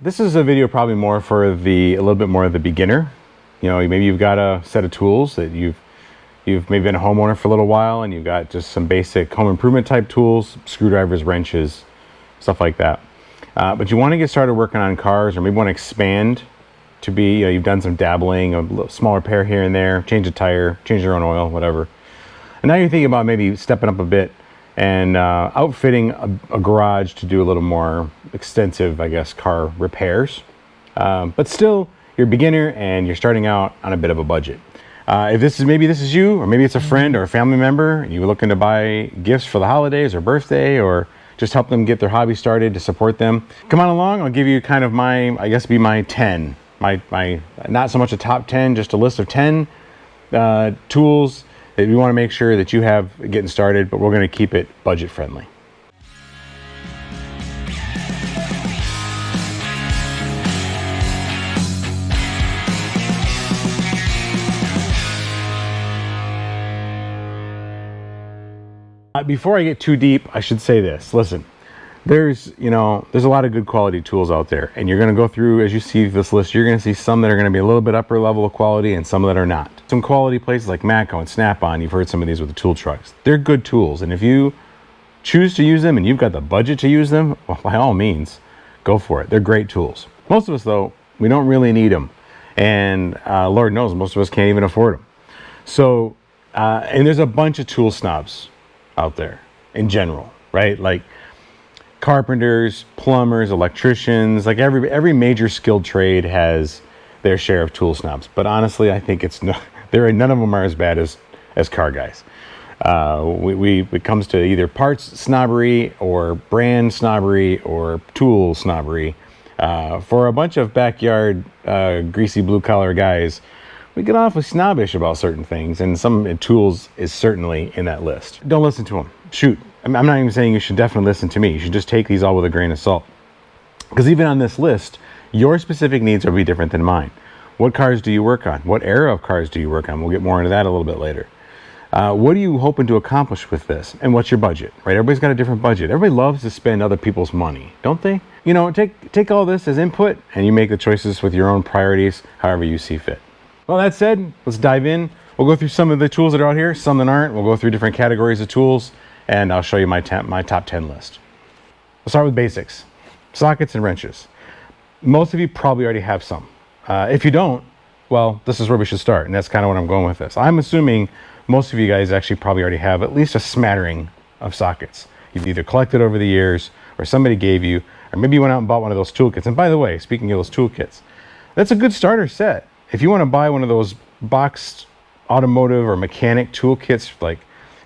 this is a video probably more for a little bit more of the beginner. You know, maybe you've got a set of tools that you've maybe been a homeowner for a little while, and you've got just some basic home improvement type tools, screwdrivers, wrenches, stuff like that. But you want to get started working on cars, or maybe want to expand to be, you know, you've done some dabbling, a little small repair here and there, change a tire, change your own oil, whatever. And now you're thinking about maybe stepping up a bit and outfitting a garage to do a little more extensive, I guess, car repairs. But still, you're a beginner and you're starting out on a bit of a budget. If maybe this is you, or maybe it's a friend or a family member, and you're looking to buy gifts for the holidays or birthday, or just help them get their hobby started to support them, come on along. I'll give you kind of my 10. My not so much a top 10, just a list of 10 tools that we want to make sure that you have getting started, but we're going to keep it budget friendly. Before I get too deep, I should say this. Listen, there's a lot of good quality tools out there, and you're going to go through, as you see this list, you're going to see some that are going to be a little bit upper level of quality and some that are not. Some quality places like Matco and Snap-on, you've heard some of these with the tool trucks. They're good tools, and if you choose to use them and you've got the budget to use them, well, by all means, go for it. They're great tools. Most of us, though, we don't really need them, and Lord knows most of us can't even afford them. So, and there's a bunch of tool snobs out there in general, right? Like carpenters, plumbers, electricians, like every major skilled trade has their share of tool snobs. But honestly, I think none of them are as bad as car guys. It comes to either parts snobbery or brand snobbery or tool snobbery. For a bunch of backyard greasy blue collar guys, we get awfully snobbish about certain things, and some tools is certainly in that list. Don't listen to them. Shoot. I'm not even saying you should definitely listen to me. You should just take these all with a grain of salt. Because even on this list, your specific needs will be different than mine. What cars do you work on? What era of cars do you work on? We'll get more into that a little bit later. What are you hoping to accomplish with this? And what's your budget, right? Everybody's got a different budget. Everybody loves to spend other people's money, don't they? You know, take all this as input, and you make the choices with your own priorities, however you see fit. Well, that said, let's dive in. We'll go through some of the tools that are out here, some that aren't. We'll go through different categories of tools, and I'll show you my top 10 list. We'll start with basics. Sockets and wrenches. Most of you probably already have some. If you don't, well, this is where we should start, and that's kind of what I'm going with this. I'm assuming most of you guys actually probably already have at least a smattering of sockets. You've either collected over the years, or somebody gave you, or maybe you went out and bought one of those toolkits. And by the way, speaking of those toolkits, that's a good starter set. If you want to buy one of those boxed automotive or mechanic toolkits, like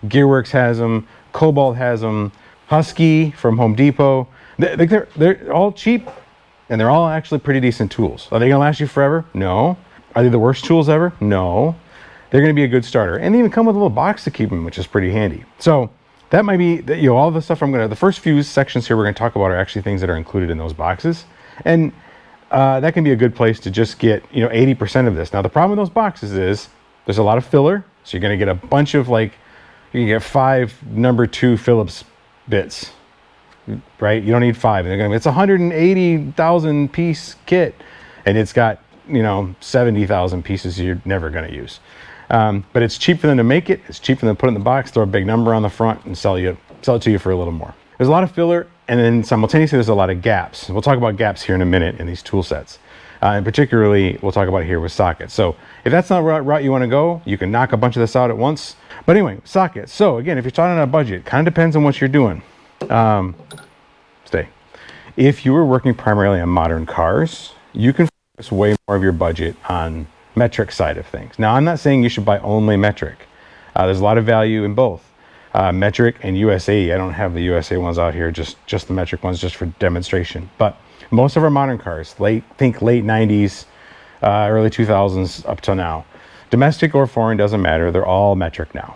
Gearworks has them, Cobalt has them, Husky from Home Depot, they're all cheap, and they're all actually pretty decent tools. Are they going to last you forever? No. Are they the worst tools ever? No. They're going to be a good starter, and they even come with a little box to keep them, which is pretty handy. So that might be, all the stuff the first few sections here we're going to talk about are actually things that are included in those boxes, and that can be a good place to just get 80% of this. Now the problem with those boxes is there's a lot of filler, so you're going to get a bunch of you can get 5 number 2 Phillips bits, right? You don't need 5. It's a 180,000 piece kit, and it's got 70,000 pieces you're never going to use. But it's cheap for them to make it. It's cheap for them to put it in the box, throw a big number on the front, and sell it to you for a little more. There's a lot of filler, and then simultaneously there's a lot of gaps. We'll talk about gaps here in a minute in these tool sets. And particularly, we'll talk about it here with sockets. So if that's not the route you want to go, you can knock a bunch of this out at once. But anyway, sockets. So again, if you're starting on a budget, kind of depends on what you're doing. If you were working primarily on modern cars, you can focus way more of your budget on metric side of things. Now, I'm not saying you should buy only metric. There's a lot of value in both. Metric and USA. I don't have the USA ones out here, just the metric ones, just for demonstration. But most of our modern cars, late 90s, early 2000s up till now, domestic or foreign, doesn't matter. They're all metric now.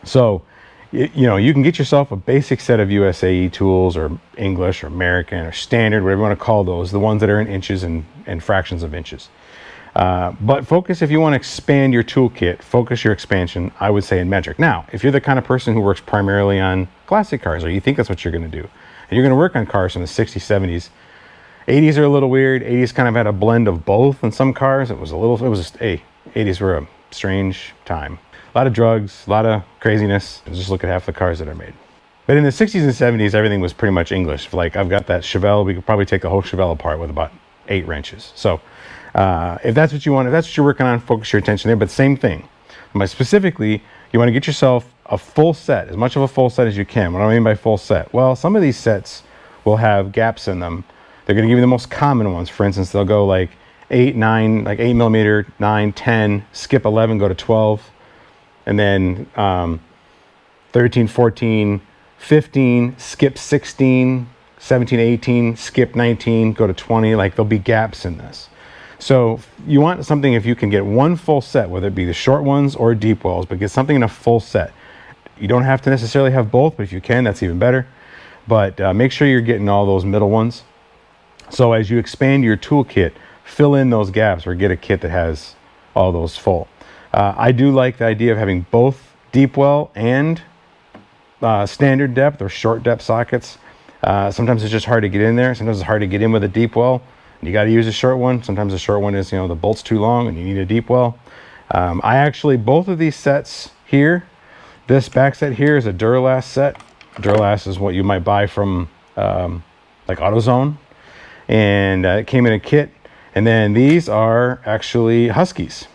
So, you can get yourself a basic set of USAE tools, or English or American or standard, whatever you want to call those, the ones that are in inches and fractions of inches. But focus, if you want to expand your toolkit, focus your expansion, I would say, in metric. Now, if you're the kind of person who works primarily on classic cars, or you think that's what you're going to do, and you're going to work on cars from the 60s, 70s, 80s are a little weird. 80s kind of had a blend of both in some cars. It was just, hey, 80s were a strange time. A lot of drugs, a lot of craziness. Just look at half the cars that are made. But in the 60s and 70s, everything was pretty much English. Like I've got that Chevelle, we could probably take the whole Chevelle apart with about 8 wrenches. So if that's what you want, if that's what you're working on, focus your attention there. But same thing. But specifically, you want to get yourself a full set, as much of a full set as you can. What do I mean by full set? Well, some of these sets will have gaps in them. They're going to give you the most common ones. For instance, they'll go like 8, 9, like 8 millimeter, 9, 10, skip 11, go to 12, and then 13, 14, 15, skip 16, 17, 18, skip 19, go to 20. Like there'll be gaps in this. So you want something, if you can get one full set, whether it be the short ones or deep wells, but get something in a full set. You don't have to necessarily have both, but if you can, that's even better. But make sure you're getting all those middle ones. So as you expand your toolkit, fill in those gaps or get a kit that has all those full. I do like the idea of having both deep well and standard depth or short depth sockets. Sometimes it's just hard to get in there. Sometimes it's hard to get in with a deep well. You got to use a short one. Sometimes the short one is, you know, the bolt's too long and you need a deep well. I actually, both of these sets here, this back set here is a Duralast set. Duralast is what you might buy from like AutoZone. And it came in a kit. And then these are actually Huskies.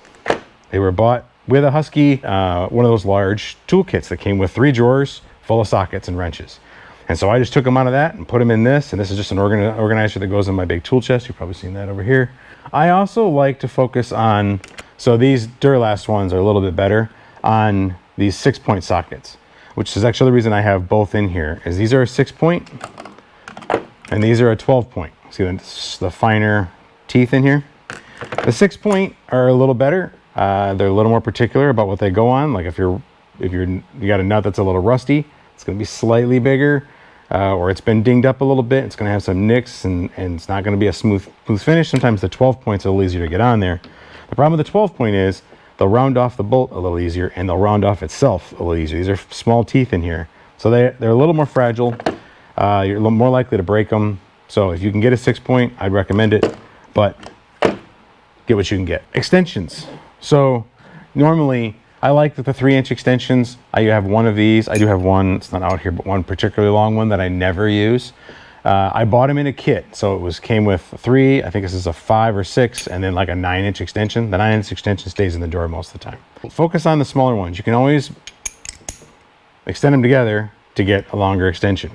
They were bought with a Husky, one of those large toolkits that came with 3 drawers full of sockets and wrenches. And so I just took them out of that and put them in this. And this is just an organizer that goes in my big tool chest. You've probably seen that over here. I also like to focus on, so these Duralast ones are a little bit better, on these 6-point sockets, which is actually the reason I have both in here, is these are a 6-point and these are a 12-point. See the finer teeth in here? The 6-point are a little better. They're a little more particular about what they go on. Like if you got a nut that's a little rusty, it's going to be slightly bigger. Or it's been dinged up a little bit, it's going to have some nicks and it's not going to be a smooth finish. Sometimes the 12 point's a little easier to get on there. The problem with the 12 point is they'll round off the bolt a little easier and they'll round off itself a little easier. These are small teeth in here. So they're a little more fragile. You're a little more likely to break them. So if you can get a 6-point, I'd recommend it, but get what you can get. Extensions. So normally, I like the 3-inch extensions. I have one of these. I do have one, it's not out here, but one particularly long one that I never use. I bought them in a kit. So it came with 3, I think this is a 5 or 6, and then like a 9-inch extension. The 9-inch extension stays in the door most of the time. Focus on the smaller ones. You can always extend them together to get a longer extension.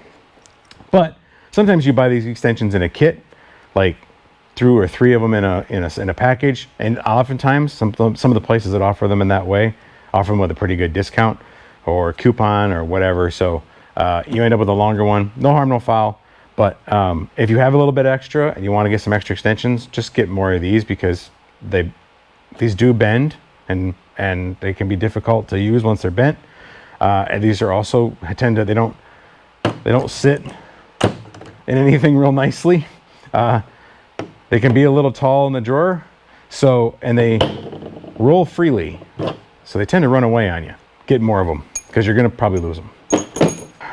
But sometimes you buy these extensions in a kit, like 2 or 3 of them in a package. And oftentimes, some of the places that offer them in that way, offer them with a pretty good discount or coupon or whatever. So you end up with a longer one. No harm, no foul. But if you have a little bit extra and you want to get some extra extensions, just get more of these because these do bend and they can be difficult to use once they're bent. And these are also they don't sit in anything real nicely. They can be a little tall in the drawer. And they roll freely. So they tend to run away on you. Get more of them because you're going to probably lose them.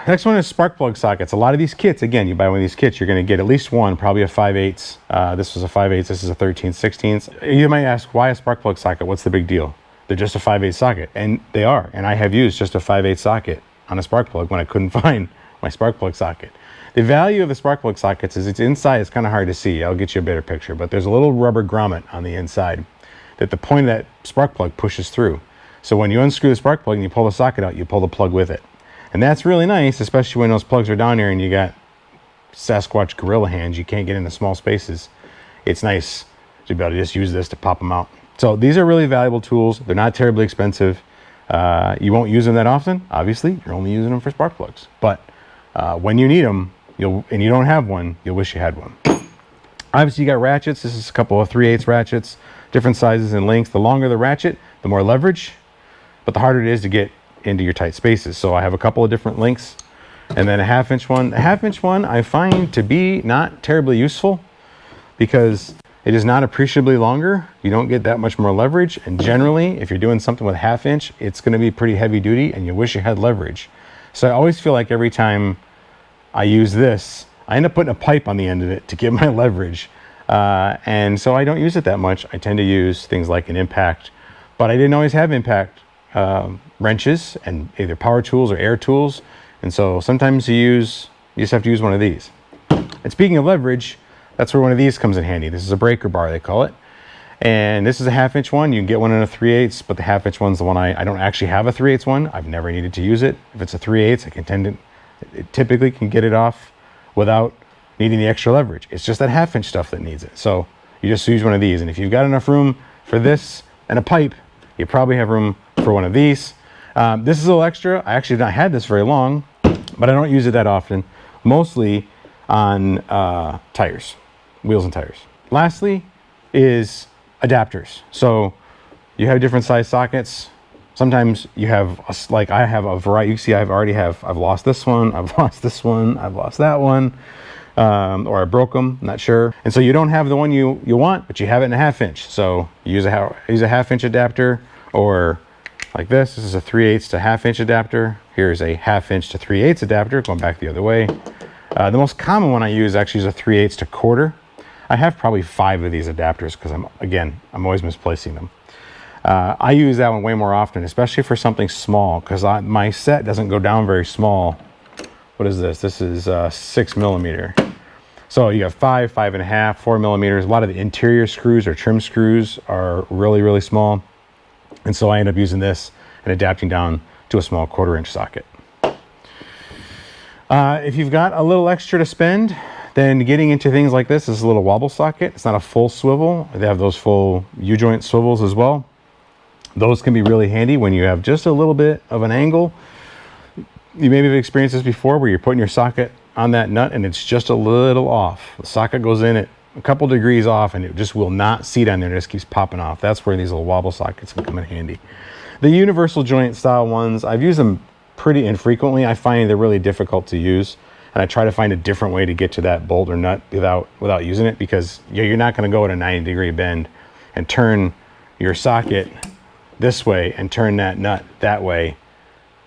Next one is spark plug sockets. A lot of these kits, again, you buy one of these kits, you're going to get at least one, probably a 5/8. This was a 5/8. This is a 13/16. You might ask, why a spark plug socket? What's the big deal? They're just a 5/8 socket. And they are. And I have used just a 5/8 socket on a spark plug when I couldn't find my spark plug socket. The value of the spark plug sockets is it's inside. It's kind of hard to see. I'll get you a better picture. But there's a little rubber grommet on the inside that the point of that spark plug pushes through. So when you unscrew the spark plug and you pull the socket out, you pull the plug with it. And that's really nice, especially when those plugs are down here and you got Sasquatch gorilla hands. You can't get into small spaces. It's nice to be able to just use this to pop them out. So these are really valuable tools. They're not terribly expensive. You won't use them that often. Obviously, you're only using them for spark plugs. But when you need them, and you don't have one, you'll wish you had one. Obviously, you got ratchets. This is a couple of 3/8 ratchets, different sizes and lengths. The longer the ratchet, the more leverage, but the harder it is to get into your tight spaces. So I have a couple of different lengths, and then a 1/2-inch one. The 1/2-inch one I find to be not terribly useful because it is not appreciably longer. You don't get that much more leverage, and generally, if you're doing something with 1/2-inch, it's going to be pretty heavy duty, and you wish you had leverage. So I always feel like every time I use this, I end up putting a pipe on the end of it to get my leverage. And so I don't use it that much. I tend to use things like an impact, but I didn't always have impact wrenches and either power tools or air tools. And so sometimes you just have to use one of these. And speaking of leverage, that's where one of these comes in handy. This is a breaker bar, they call it. And this is a 1/2 inch one. You can get one in a 3/8, but the 1/2 inch one's the one I don't actually have a 3/8 one. I've never needed to use it. If it's a 3/8, it typically can get it off without needing the extra leverage. It's just that 1/2 inch stuff that needs it. So you just use one of these. And if you've got enough room for this and a pipe, you probably have room for one of these. This is a little extra. I actually have not had this very long, but I don't use it that often, mostly on tires, wheels and tires. Lastly is adapters. So you have different size sockets. Sometimes you have, like I have a variety. You see I've lost this one, I've lost this one, I've lost that one, or I broke them, I'm not sure. And so you don't have the one you want, but you have it in a 1/2 inch. So you use a 1/2 inch adapter, or like this is a 3/8 to 1/2 inch adapter. Here's a 1/2 inch to 3/8 adapter, going back the other way. The most common one I use actually is a 3/8 to 1/4. I have probably 5 of these adapters because I'm always misplacing them. I use that one way more often, especially for something small, because my set doesn't go down very small. What is this? This is 6 millimeter. So you have 5, 5.5, 4 millimeters. A lot of the interior screws or trim screws are really, really small. And so I end up using this and adapting down to a small 1/4 inch socket. If you've got a little extra to spend, then getting into things like this is a little wobble socket. It's not a full swivel. They have those full U-joint swivels as well. Those can be really handy when you have just a little bit of an angle. You maybe have experienced this before where you're putting your socket on that nut and it's just a little off. The socket goes in at a couple degrees off and it just will not seat on there. It just keeps popping off. That's where these little wobble sockets can come in handy. The universal joint style ones, I've used them pretty infrequently. I find they're really difficult to use. And I try to find a different way to get to that bolt or nut without using it, because you're not going to go at a 90-degree bend and turn your socket this way and turn that nut that way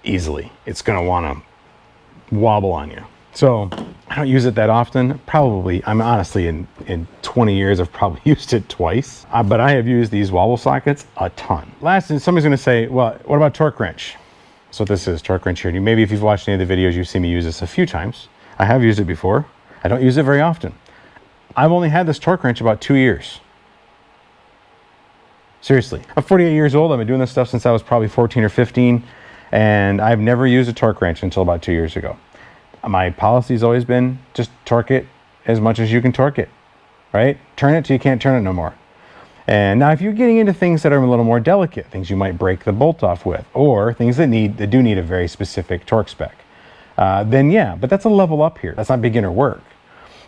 easily. It's going to want to wobble on you. So I don't use it that often. I'm honestly in 20 years, I've probably used it twice, but I have used these wobble sockets a ton. Last, somebody's going to say, well, what about torque wrench? That's what this is, torque wrench here. Maybe if you've watched any of the videos, you've seen me use this a few times. I have used it before. I don't use it very often. I've only had this torque wrench about 2 years. Seriously. I'm 48 years old. I've been doing this stuff since I was probably 14 or 15, and I've never used a torque wrench until about 2 years ago. My policy's always been just torque it as much as you can torque it, right? Turn it till you can't turn it no more. And now if you're getting into things that are a little more delicate, things you might break the bolt off with, or things that do need a very specific torque spec, then yeah, but that's a level up here. That's not beginner work.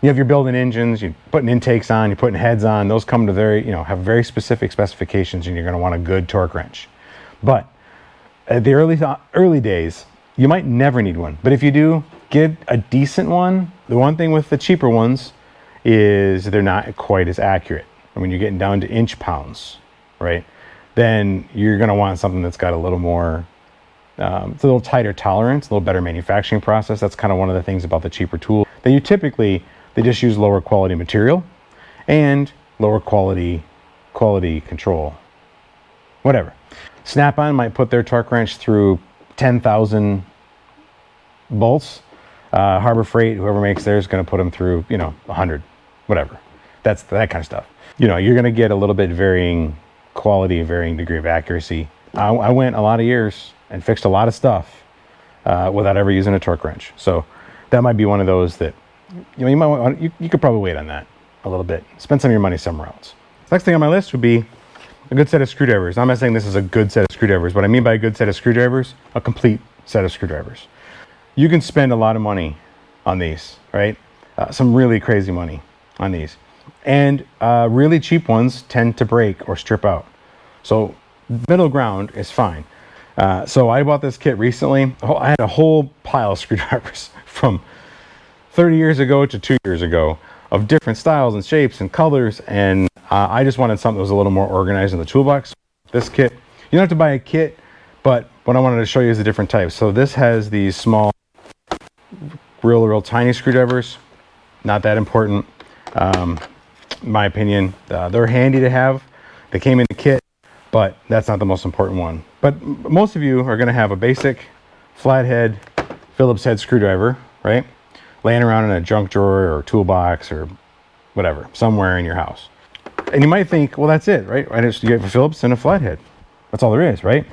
If you're building engines, you're putting intakes on, you're putting heads on, those come to have very specific specifications, and you're going to want a good torque wrench. But at the early days, you might never need one. But if you do, get a decent one. The one thing with the cheaper ones is they're not quite as accurate. And when you're getting down to inch pounds, right, then you're going to want something that's got a little more, it's a little tighter tolerance, a little better manufacturing process. That's kind of one of the things about the cheaper tool. They just use lower quality material and lower quality control, whatever. Snap-on might put their torque wrench through 10,000 bolts. Harbor Freight, whoever makes theirs, is going to put them through, 100, whatever. That's that kind of stuff. You're going to get a little bit varying quality, varying degree of accuracy. I went a lot of years and fixed a lot of stuff without ever using a torque wrench. So that might be one of those that you might want. You could probably wait on that a little bit. Spend some of your money somewhere else. Next thing on my list would be a good set of screwdrivers. I'm not saying this is a good set of screwdrivers. What I mean by a good set of screwdrivers, a complete set of screwdrivers. You can spend a lot of money on these, right? Some really crazy money on these. And really cheap ones tend to break or strip out. So middle ground is fine. So I bought this kit recently. I had a whole pile of screwdrivers from 30 years ago to 2 years ago of different styles and shapes and colors. And I just wanted something that was a little more organized in the toolbox. This kit, you don't have to buy a kit, but what I wanted to show you is the different types. So this has these small, real tiny screwdrivers. not that important, in my opinion. They're handy to have. They came in the kit, but that's not the most important one. But most of you are going to have a basic flathead Phillips head screwdriver, right? Laying around in a junk drawer or toolbox or whatever, somewhere in your house. And you might think, well, that's it, right? You have a Phillips and a flathead. That's all there is, right?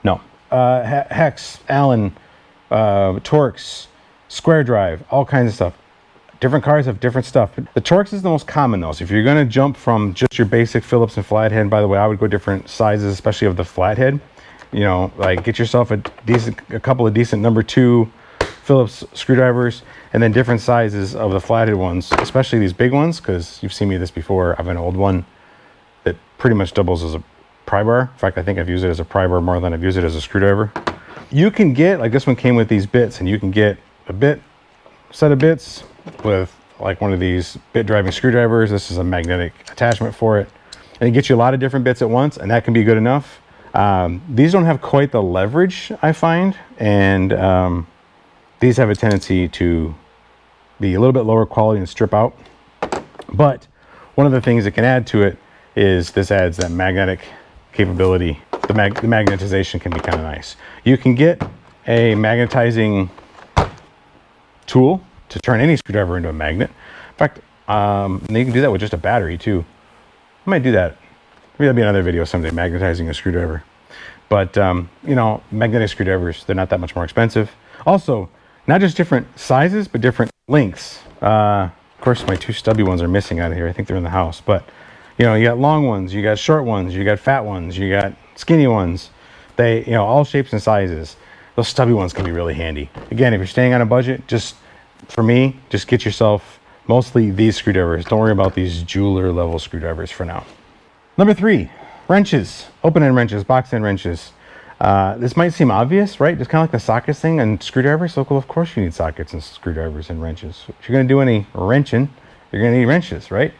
No. Hex, Allen, Torx, square drive, all kinds of stuff. Different cars have different stuff. The Torx is the most common though. So if you're going to jump from just your basic Phillips and flathead, by the way, I would go different sizes, especially of the flathead. You know, like get yourself a couple of decent number 2 Phillips screwdrivers, and then different sizes of the flathead ones, especially these big ones, because you've seen me this before. I have an old one that pretty much doubles as a pry bar. In fact, I think I've used it as a pry bar more than I've used it as a screwdriver. You can get, like this one came with these bits, and you can get a set of bits with like one of these bit driving screwdrivers. This is a magnetic attachment for it, and it gets you a lot of different bits at once, and that can be good enough. These don't have quite the leverage, I find, and these have a tendency to be a little bit lower quality and strip out. But one of the things that can add to it is this adds that magnetic capability. The magnetization can be kind of nice. You can get a magnetizing tool to turn any screwdriver into a magnet. In fact, you can do that with just a battery too. I might do that. Maybe that'll be another video someday, magnetizing a screwdriver. But, you know, magnetic screwdrivers, they're not that much more expensive. Also, not just different sizes, but different lengths. Of course, my 2 stubby ones are missing out of here. I think they're in the house. But, you know, you got long ones, you got short ones, you got fat ones, you got skinny ones. They, you know, all shapes and sizes. Those stubby ones can be really handy. Again, if you're staying on a budget, for me, just get yourself mostly these screwdrivers. Don't worry about these jeweler level screwdrivers for now. Number 3, wrenches, open end wrenches, box end wrenches. This might seem obvious, right? Just kind of like the sockets thing and screwdrivers. So, well, of course you need sockets and screwdrivers and wrenches. If you're going to do any wrenching, you're going to need wrenches, right?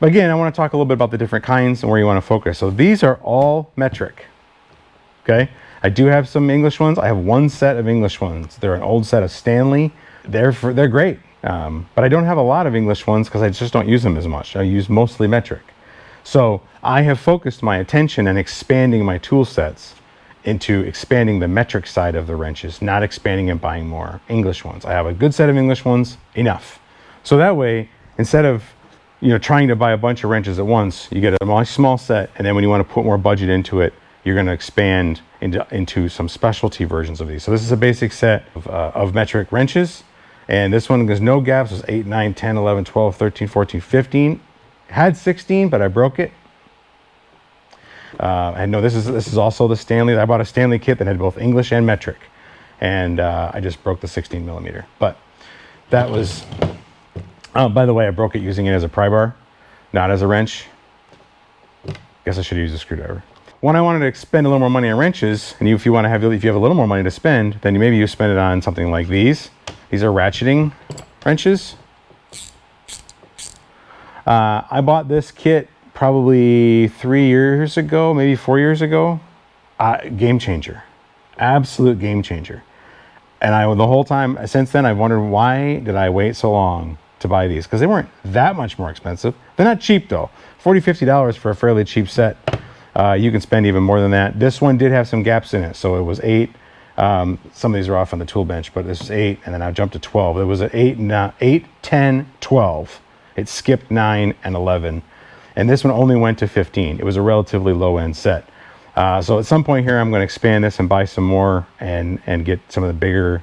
But again, I want to talk a little bit about the different kinds and where you want to focus. So these are all metric, okay? I do have some English ones. I have one set of English ones. They're an old set of Stanley. They're great, but I don't have a lot of English ones because I just don't use them as much. I use mostly metric. So I have focused my attention on expanding my tool sets into expanding the metric side of the wrenches, not expanding and buying more English ones. I have a good set of English ones, enough. So that way, instead of trying to buy a bunch of wrenches at once, you get a nice small set, and then when you want to put more budget into it, you're going to expand into some specialty versions of these. So this is a basic set of metric wrenches, and this one there's no gaps. It's 8, 9, 10, 11, 12, 13, 14, 15. Had 16, but I broke it. And no, this is also the Stanley. I bought a Stanley kit that had both English and metric, and I just broke the 16 millimeter. But that was, by the way, I broke it using it as a pry bar, not as a wrench. Guess I should use a screwdriver. When I wanted to spend a little more money on wrenches, and if you have a little more money to spend, then maybe you spend it on something like these. These are ratcheting wrenches. I bought this kit probably 3 years ago, maybe 4 years ago. Game changer, absolute game changer. And the whole time since then, I've wondered, why did I wait so long to buy these? Because they weren't that much more expensive. They're not cheap though. $40, $50 for a fairly cheap set. You can spend even more than that. This one did have some gaps in it, so it was 8. Some of these are off on the tool bench, but this is 8, and then I jumped to 12. It was at 8, 10, 12. It skipped 9 and 11, and this one only went to 15. It was a relatively low-end set. So at some point here, I'm going to expand this and buy some more and get some of the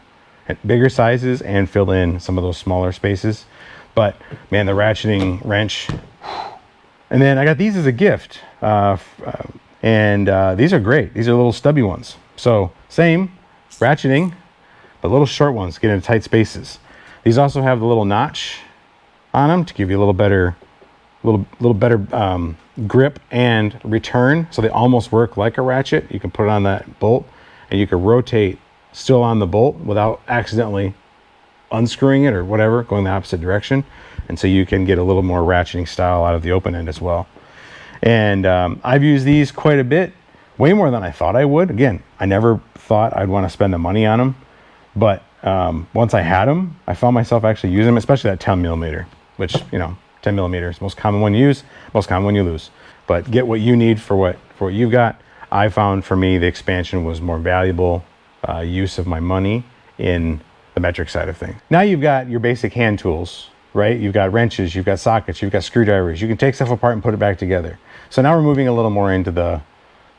bigger sizes and fill in some of those smaller spaces. But man, the ratcheting wrench. And then I got these as a gift, and these are great. These are little stubby ones. So same ratcheting, but little short ones get into tight spaces. These also have the little notch on them to give you a little better grip and return. So they almost work like a ratchet. You can put it on that bolt, and you can rotate still on the bolt without accidentally unscrewing it or whatever, going the opposite direction. And so you can get a little more ratcheting style out of the open end as well. And I've used these quite a bit, way more than I thought I would. Again, I never thought I'd want to spend the money on them, but once I had them, I found myself actually using them, especially that 10 millimeter, which, 10 millimeters, most common one you use, most common one you lose. But get what you need for what you've got. I found for me the expansion was more valuable use of my money in the metric side of things. Now you've got your basic hand tools, right? You've got wrenches, you've got sockets, you've got screwdrivers. You can take stuff apart and put it back together. So now we're moving a little more into the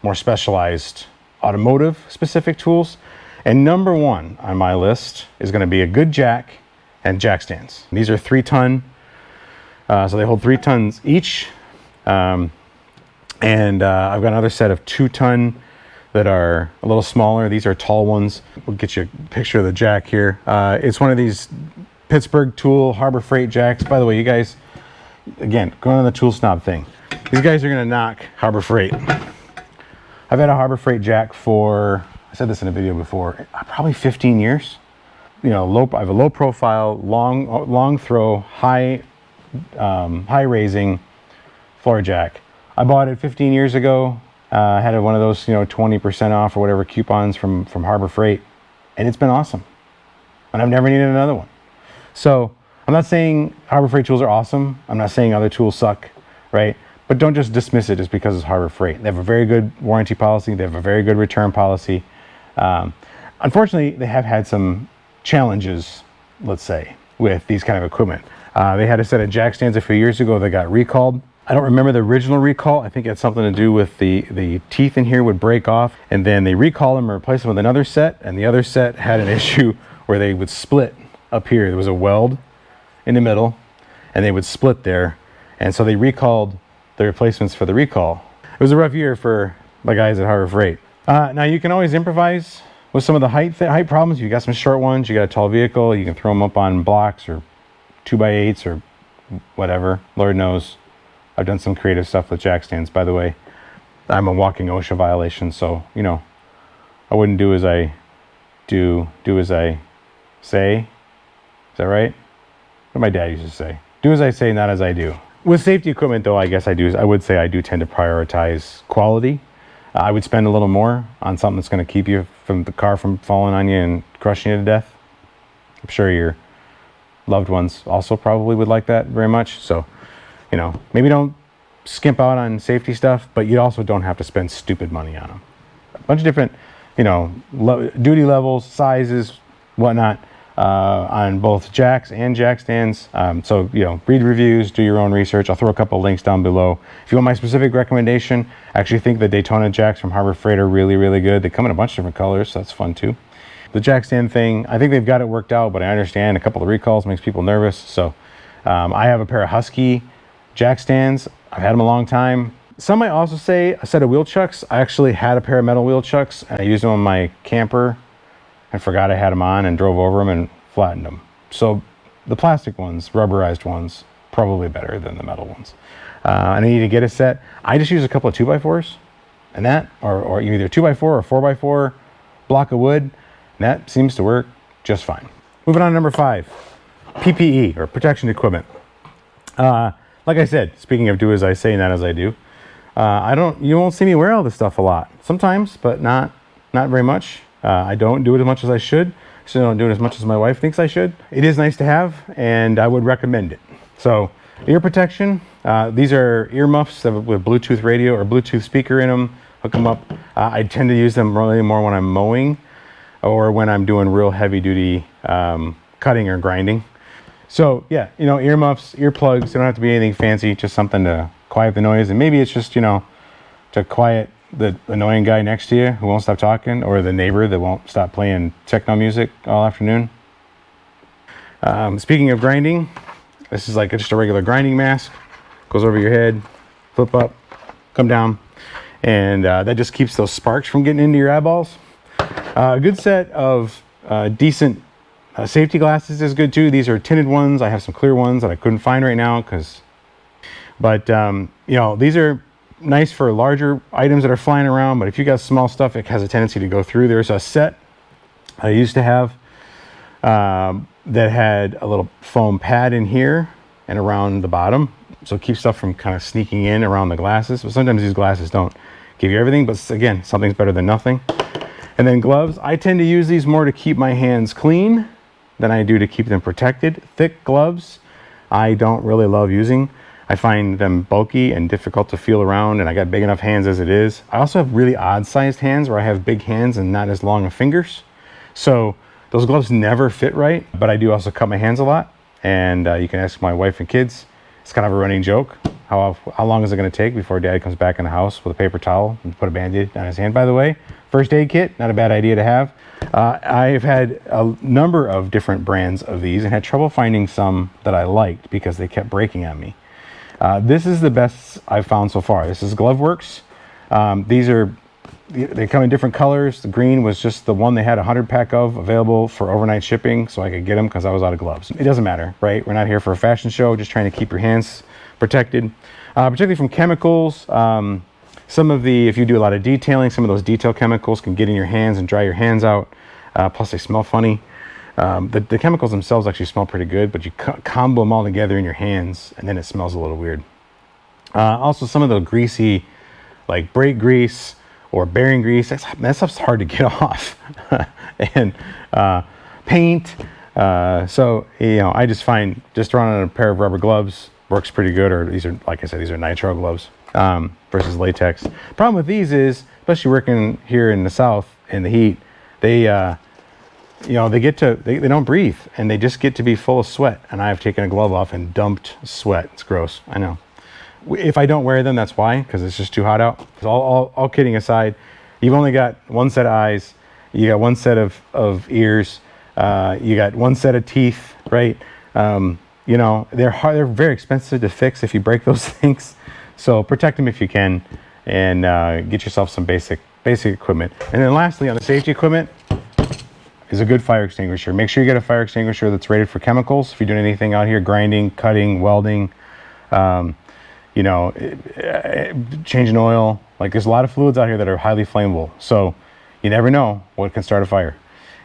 more specialized automotive specific tools. And number one on my list is going to be a good jack and jack stands. These are 3-ton, so they hold 3 tons each. I've got another set of 2-ton that are a little smaller. These are tall ones. We'll get you a picture of the jack here. It's one of these Pittsburgh Tool Harbor Freight jacks. By the way, you guys, again, going on the tool snob thing, these guys are going to knock Harbor Freight. I've had a Harbor Freight jack for, I said this in a video before, probably 15 years. I have a low profile, long throw, high raising floor jack. I bought it 15 years ago. Had one of those, 20% off or whatever coupons from Harbor Freight, and it's been awesome. And I've never needed another one. So I'm not saying Harbor Freight tools are awesome. I'm not saying other tools suck, right? But don't just dismiss it just because it's Harbor Freight. They have a very good warranty policy. They have a very good return policy. Unfortunately, they have had some challenges, let's say, with these kind of equipment. They had a set of jack stands a few years ago that got recalled. I don't remember the original recall. I think it had something to do with the teeth in here would break off, and then they recall them and replace them with another set, and the other set had an issue where they would split up here. There was a weld in the middle, and they would split there, and so they recalled the replacements for the recall. It was a rough year for the guys at Harbor Freight. Now you can always improvise with some of the height problems. You got some short ones, you got a tall vehicle, you can throw them up on blocks or 2x8s or whatever, Lord knows. I've done some creative stuff with jack stands, by the way. I'm a walking OSHA violation, so, I wouldn't do as I do as I say. Is that right? What my dad used to say. Do as I say, not as I do. With safety equipment, though, I would say I do tend to prioritize quality. I would spend a little more on something that's going to keep you from the car from falling on you and crushing you to death. I'm sure your loved ones also probably would like that very much. So, maybe don't skimp out on safety stuff, but you also don't have to spend stupid money on them. A bunch of different, duty levels, sizes, whatnot, on both jacks and jack stands. So, read reviews, do your own research. I'll throw a couple links down below. If you want my specific recommendation, I actually think the Daytona jacks from Harbor Freight are really, really good. They come in a bunch of different colors, so that's fun too. The jack stand thing, I think they've got it worked out, but I understand a couple of recalls makes people nervous. So, I have a pair of Husky jack stands. I've had them a long time. Some might also say a set of wheel chucks. I actually had a pair of metal wheel chucks, and I used them on my camper and forgot I had them on and drove over them and flattened them. So the plastic ones, rubberized ones, probably better than the metal ones. I need to get a set. I just use a couple of 2x4s and that, or either 2x4 or 4x4 block of wood, and that seems to work just fine. Moving on to number 5, PPE, or protection equipment. Like I said, speaking of do as I say, not as I do, you won't see me wear all this stuff a lot. Sometimes, but not very much. I don't do it as much as I should. So I don't do it as much as my wife thinks I should. It is nice to have, and I would recommend it. So, ear protection. These are earmuffs with Bluetooth radio or Bluetooth speaker in them. Hook them up. I tend to use them really more when I'm mowing or when I'm doing real heavy duty cutting or grinding. So yeah, earmuffs, earplugs, they don't have to be anything fancy, just something to quiet the noise. And maybe it's just, to quiet the annoying guy next to you who won't stop talking, or the neighbor that won't stop playing techno music all afternoon. Speaking of grinding, this is like just a regular grinding mask. Goes over your head, flip up, come down, and that just keeps those sparks from getting into your eyeballs. A good set of decent safety glasses is good too. These are tinted ones. I have some clear ones that I couldn't find right now but these are nice for larger items that are flying around, but if you got small stuff, it has a tendency to go through. There's a set I used to have that had a little foam pad in here and around the bottom, so keep stuff from kind of sneaking in around the glasses. But sometimes these glasses don't give you everything, but again, something's better than nothing. And then gloves, I tend to use these more to keep my hands clean than I do to keep them protected. Thick gloves, I don't really love using. I find them bulky and difficult to feel around, and I got big enough hands as it is. I also have really odd sized hands where I have big hands and not as long of fingers. So those gloves never fit right, but I do also cut my hands a lot. And you can ask my wife and kids. It's kind of a running joke. How long is it going to take before Dad comes back in the house with a paper towel and put a Band-Aid on his hand? By the way, first aid kit, not a bad idea to have. I've had a number of different brands of these and had trouble finding some that I liked because they kept breaking on me. This is the best I've found so far. This is GloveWorks. They come in different colors. The green was just the one they had 100 pack of available for overnight shipping, so I could get them because I was out of gloves. It doesn't matter, right? We're not here for a fashion show, just trying to keep your hands protected, particularly from chemicals. Some of the, if you do a lot of detailing, some of those detail chemicals can get in your hands and dry your hands out. Plus they smell funny. The chemicals themselves actually smell pretty good, but you combo them all together in your hands and then it smells a little weird. Also some of the greasy, like brake grease or bearing grease, that stuff's hard to get off. And paint. So, you know, I just find just throwing on a pair of rubber gloves works pretty good, or these are, like I said, these are nitrile gloves versus latex. Problem with these is, especially working here in the South in the heat, they you know, they don't breathe and they just get to be full of sweat. And I've taken a glove off and dumped sweat. It's gross, I know. If I don't wear them, that's why, because it's just too hot out. So all kidding aside, you've only got one set of eyes, you got one set of ears, you got one set of teeth, right? You know, they're very expensive to fix if you break those things. So protect them if you can, and get yourself some basic equipment. And then lastly, on the safety equipment, is a good fire extinguisher. Make sure you get a fire extinguisher that's rated for chemicals. If you're doing anything out here, grinding, cutting, welding, you know, changing oil. Like, there's a lot of fluids out here that are highly flammable. So you never know what can start a fire.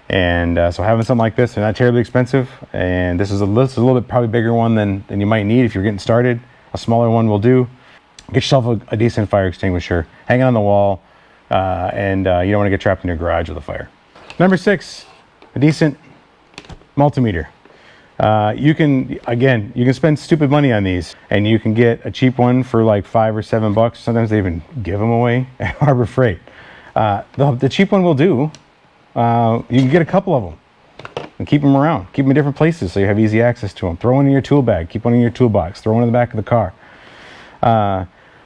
And so having something like this, they're not terribly expensive. And this is a little bit probably bigger one than you might need if you're getting started. A smaller one will do. Get yourself a decent fire extinguisher. Hang it on the wall. And you don't want to get trapped in your garage with a fire. Number 6, a decent multimeter. You can spend stupid money on these, and you can get a cheap one for like $5 or $7. Sometimes they even give them away at Harbor Freight. The cheap one will do. You can get a couple of them and keep them around. Keep them in different places so you have easy access to them. Throw one in your tool bag. Keep one in your toolbox. Throw one in the back of the car.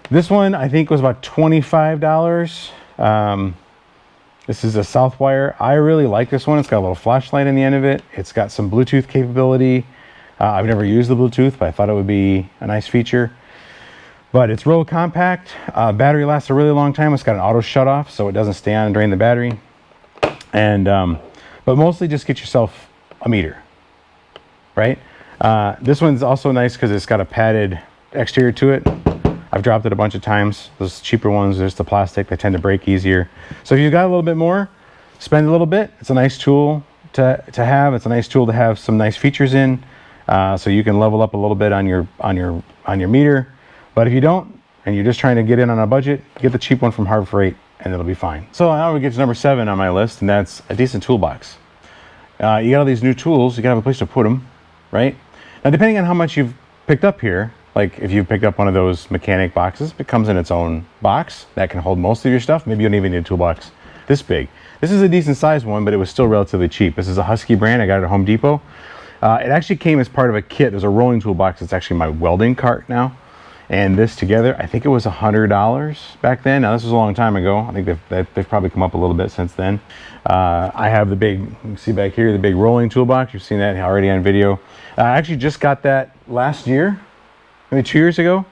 This one I think was about $25. This is a Southwire. I really like this one. It's got a little flashlight in the end of it. It's got some Bluetooth capability. I've never used the Bluetooth, but I thought it would be a nice feature. But it's real compact. Battery lasts a really long time. It's got an auto shut off, so it doesn't stay on and drain the battery. And but mostly just get yourself a meter, right? This one's also nice because it's got a padded exterior to it. I've dropped it a bunch of times. Those cheaper ones, there's the plastic, they tend to break easier. So if you've got a little bit more, spend a little bit. It's a nice tool to have. It's a nice tool to have some nice features in, so you can level up a little bit on your meter. But if you don't, and you're just trying to get in on a budget, get the cheap one from Harbor Freight, and it'll be fine. So now we get to number 7 on my list, and that's a decent toolbox. You got all these new tools, you gotta have a place to put them, right? Now, depending on how much you've picked up here, like if you've picked up one of those mechanic boxes, it comes in its own box that can hold most of your stuff. Maybe you don't even need a toolbox this big. This is a decent sized one, but it was still relatively cheap. This is a Husky brand. I got it at Home Depot. It actually came as part of a kit. There's a rolling toolbox. It's actually my welding cart now. And this together, I think it was $100 back then. Now, this was a long time ago. I think they've probably come up a little bit since then. I have the big, you can see back here, the big rolling toolbox. You've seen that already on video. I actually just got that last year. Maybe 2 years ago.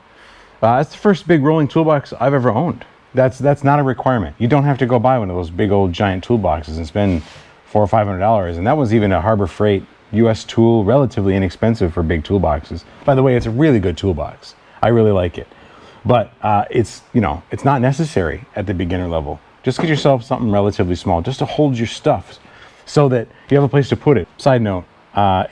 That's the first big rolling toolbox I've ever owned. That's not a requirement. You don't have to go buy one of those big old giant toolboxes and spend $400 or $500. And that was even a Harbor Freight US tool, relatively inexpensive for big toolboxes. By the way, it's a really good toolbox. I really like it. But it's not necessary at the beginner level. Just get yourself something relatively small, just to hold your stuff so that you have a place to put it. Side note,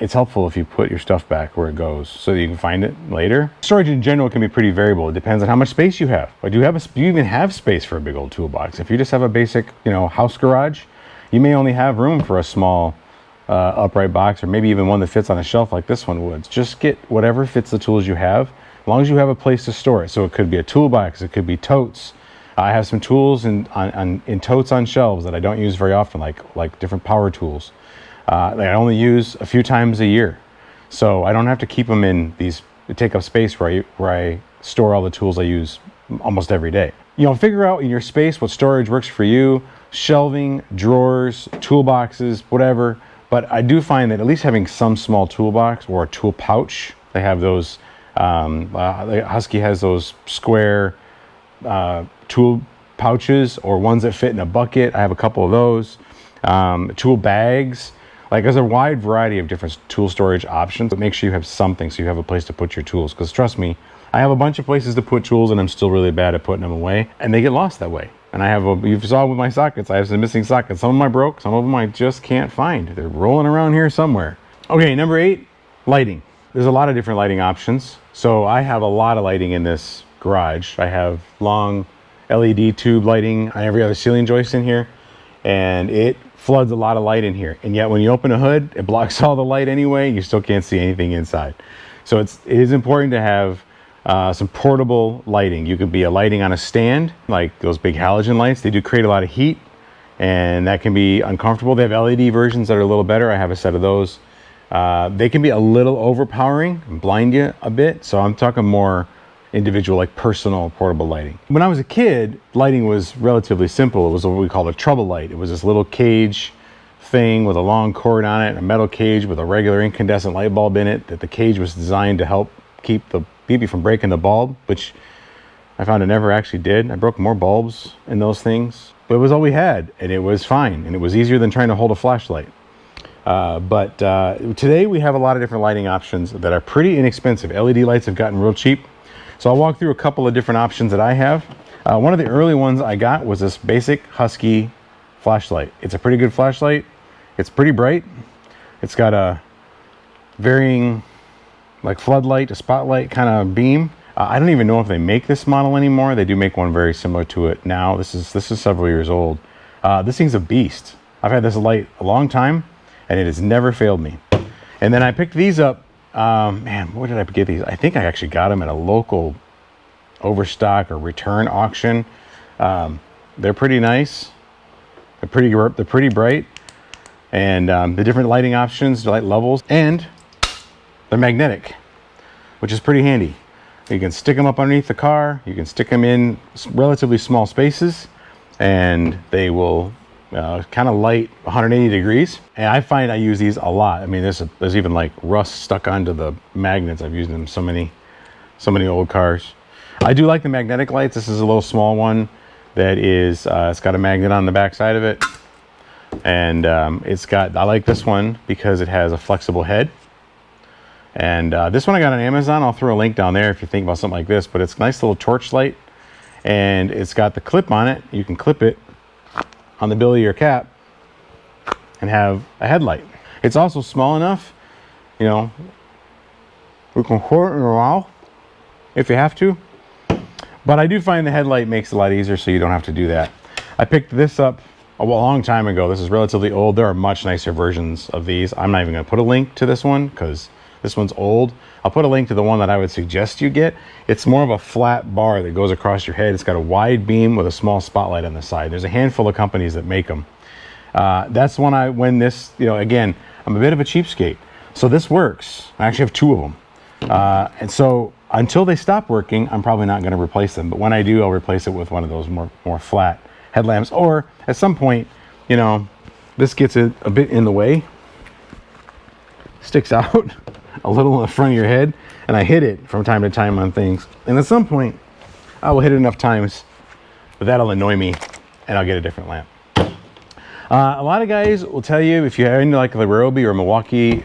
it's helpful if you put your stuff back where it goes so that you can find it later. Storage in general can be pretty variable. It depends on how much space you have. Or do you even have space for a big old toolbox? If you just have a basic, house garage, you may only have room for a small upright box, or maybe even one that fits on a shelf like this one would. Just get whatever fits the tools you have, as long as you have a place to store it. So it could be a toolbox, it could be totes. I have some tools in totes on shelves that I don't use very often, like different power tools that I only use a few times a year. So I don't have to keep them in these, take up space where I store all the tools I use almost every day. You know, figure out in your space what storage works for you, shelving, drawers, toolboxes, whatever. But I do find that at least having some small toolbox or a tool pouch, they have those, Husky has those square tool pouches, or ones that fit in a bucket. I have a couple of those. Tool bags. Like, there's a wide variety of different tool storage options, but make sure you have something so you have a place to put your tools. Because trust me, I have a bunch of places to put tools and I'm still really bad at putting them away, and they get lost that way. And I have, you saw with my sockets, I have some missing sockets. Some of them I broke, some of them I just can't find. They're rolling around here somewhere. Okay, number 8, lighting. There's a lot of different lighting options. So I have a lot of lighting in this garage. I have long LED tube lighting on every other ceiling joist in here, and it floods a lot of light in here. And yet when you open a hood, it blocks all the light anyway. You still can't see anything inside. So it is important to have some portable lighting. You could be a lighting on a stand, like those big halogen lights. They do create a lot of heat, and that can be uncomfortable. They have LED versions that are a little better. I have a set of those. They can be a little overpowering and blind you a bit. So I'm talking more individual, like personal portable lighting. When I was a kid, lighting was relatively simple. It was what we called a trouble light. It was this little cage thing with a long cord on it, a metal cage with a regular incandescent light bulb in it, that the cage was designed to help keep you from breaking the bulb, which I found it never actually did. I broke more bulbs in those things, but it was all we had, and it was fine, and it was easier than trying to hold a flashlight. But today we have a lot of different lighting options that are pretty inexpensive. LED lights have gotten real cheap. So I'll walk through a couple of different options that I have. One of the early ones I got was this basic Husky flashlight. It's a pretty good flashlight. It's pretty bright. It's got a varying, like, floodlight to spotlight kind of beam. I don't even know if they make this model anymore. They do make one very similar to it now. This is several years old. This thing's a beast. I've had this light a long time, and it has never failed me. And then I picked these up. Man, where did I get these? I think I actually got them at a local overstock or return auction. They're pretty nice. They're pretty bright, and the different lighting options, light levels, and they're magnetic, which is pretty handy. You can stick them up underneath the car. You can stick them in relatively small spaces, and they will kind of light 180 degrees. And I find I use these a lot. I mean, there's even like rust stuck onto the magnets. I've used them so many old cars. I do like the magnetic lights. This is a little small one that is, it's got a magnet on the back side of it. And I like this one because it has a flexible head. And this one I got on Amazon. I'll throw a link down there if you think about something like this, but it's a nice little torch light, and it's got the clip on it. You can clip it on the bill of your cap and have a headlight. It's also small enough, you know, we can hold it in a while if you have to. But I do find the headlight makes it a lot easier, so you don't have to do that. I picked this up a long time ago. This is relatively old. There are much nicer versions of these. I'm not even going to put a link to this one because this one's old. I'll put a link to the one that I would suggest you get. It's more of a flat bar that goes across your head. It's got a wide beam with a small spotlight on the side. There's a handful of companies that make them. That's when again, I'm a bit of a cheapskate. So this works. I actually have 2 of them. And so until they stop working, I'm probably not going to replace them. But when I do, I'll replace it with one of those more flat headlamps. Or at some point, you know, this gets it a bit in the way, sticks out a little in the front of your head, and I hit it from time to time on things. And at some point, I will hit it enough times, but that'll annoy me, and I'll get a different lamp. A lot of guys will tell you, if you're into like the Ryobi or Milwaukee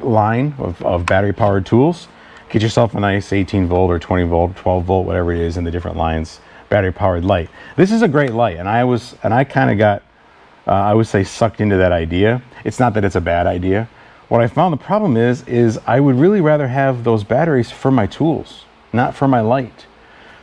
line of battery-powered tools, get yourself a nice 18 volt or 20 volt, 12 volt, whatever it is in the different lines, battery-powered light. This is a great light, and I kind of got, I would say, sucked into that idea. It's not that it's a bad idea. What I found the problem is I would really rather have those batteries for my tools, not for my light.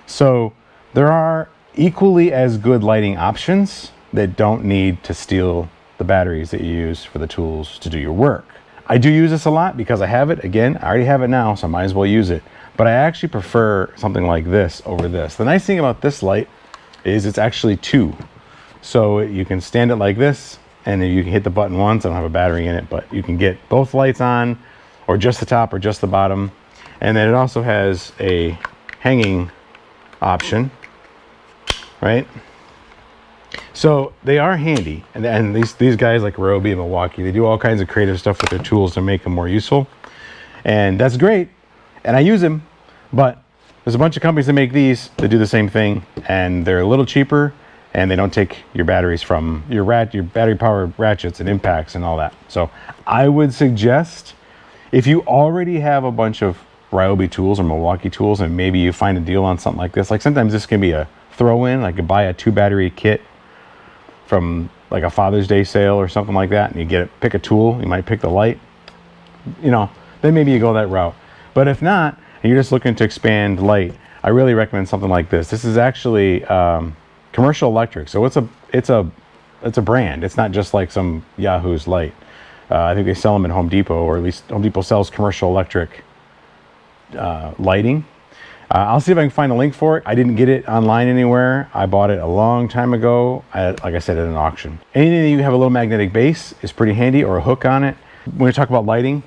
So there are equally as good lighting options that don't need to steal the batteries that you use for the tools to do your work. I do use this a lot because I have it. Again, I already have it now, so I might as well use it. But I actually prefer something like this over this. The nice thing about this light is it's actually two. So you can stand it like this, and then you can hit the button once. I don't have a battery in it, but you can get both lights on, or just the top or just the bottom. And then it also has a hanging option, right? So they are handy, and these guys like Ryobi and Milwaukee, they do all kinds of creative stuff with their tools to make them more useful, and that's great. And I use them, but there's a bunch of companies that make these that do the same thing, and they're a little cheaper, and they don't take your batteries from your battery powered ratchets and impacts and all that. So I would suggest, if you already have a bunch of Ryobi tools or Milwaukee tools, and maybe you find a deal on something like this, like sometimes this can be a throw-in, like you buy a 2-battery kit from like a Father's Day sale or something like that, and you pick a tool, you might pick the light, then maybe you go that route. But if not, and you're just looking to expand light, I really recommend something like this. This is actually Commercial Electric, so it's a brand. It's not just like some Yahoo's light. I think they sell them at Home Depot, or at least Home Depot sells Commercial Electric lighting. I'll see if I can find a link for it. I didn't get it online anywhere. I bought it a long time ago, like I said, at an auction. Anything that you have a little magnetic base is pretty handy, or a hook on it. When we talk about lighting,